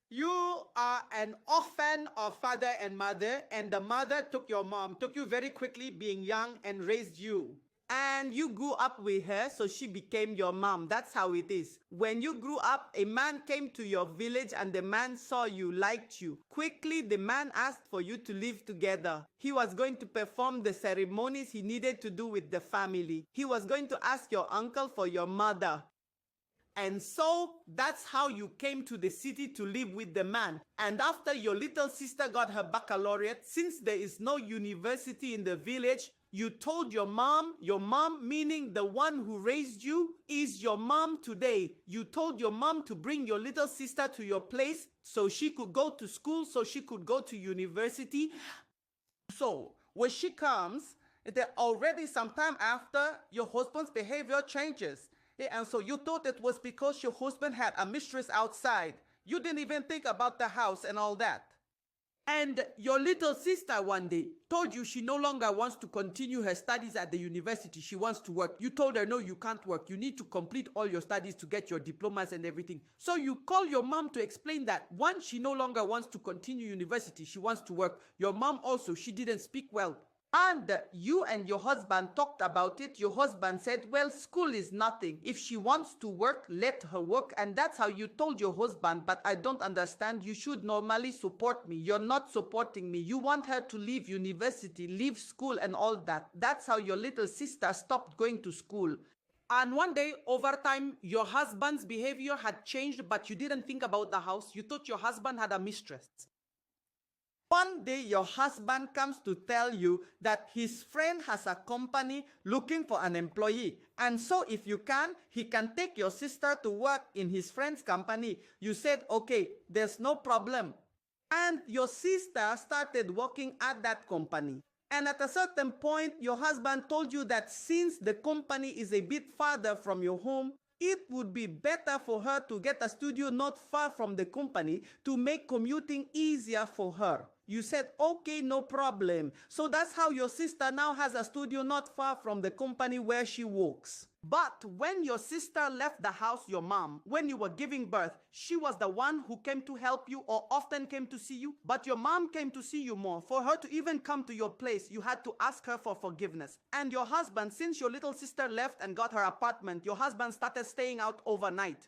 You are an orphan of father and mother, and the mother took your mom, took you very quickly being young and raised you. And you grew up with her, so she became your mom. That's how it is. When you grew up, a man came to your village and the man saw you, liked you. Quickly, the man asked for you to live together. He was going to perform the ceremonies he needed to do with the family. He was going to ask your uncle for your mother. And so that's how you came to the city to live with the man. And after your little sister got her baccalaureate, since there is no university in the village, you told your mom meaning the one who raised you is your mom today. You told your mom to bring your little sister to your place so she could go to school, so she could go to university. So when she comes, already sometime after, your husband's behavior changes. And so you thought it was because your husband had a mistress outside. You didn't even think about the house and all that. And your little sister one day told you she no longer wants to continue her studies at the university. She wants to work. You told her, no, you can't work. You need to complete all your studies to get your diplomas and everything. So you call your mom to explain that one, she no longer wants to continue university. She wants to work. Your mom also, she didn't speak well. And you and your husband talked about it. Your husband said, well, school is nothing. If she wants to work, let her work. And that's how you told your husband, but I don't understand. You should normally support me. You're not supporting me. You want her to leave university, leave school and all that. That's how your little sister stopped going to school. And one day, over time, your husband's behavior had changed, but you didn't think about the house. You thought your husband had a mistress. One day, your husband comes to tell you that his friend has a company looking for an employee. And so if you can, he can take your sister to work in his friend's company. You said, okay, there's no problem. And your sister started working at that company. And at a certain point, your husband told you that since the company is a bit farther from your home, it would be better for her to get a studio not far from the company to make commuting easier for her. You said, okay, no problem. So that's how your sister now has a studio not far from the company where she works. But when your sister left the house, your mom, when you were giving birth, she was the one who came to help you or often came to see you. But your mom came to see you more. For her to even come to your place, you had to ask her for forgiveness. And your husband, since your little sister left and got her apartment, your husband started staying out overnight.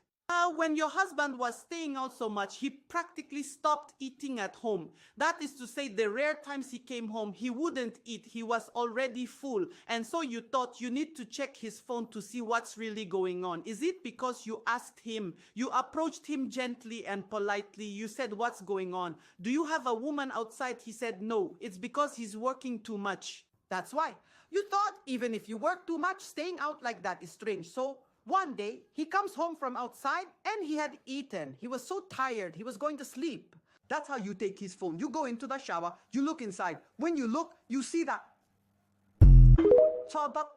When your husband was staying out so much, he practically stopped eating at home. That is to say, the rare times he came home, he wouldn't eat. He was already full. And so you thought you need to check his phone to see what's really going on. Is it because you asked him, you approached him gently and politely, you said, what's going on? Do you have a woman outside? He said, no, it's because he's working too much. That's why. You thought even if you work too much, staying out like that is strange. So one day, he comes home from outside and he had eaten. He was so tired, he was going to sleep. That's how you take his phone. You go into the shower, you look inside. When you look, you see that. So, but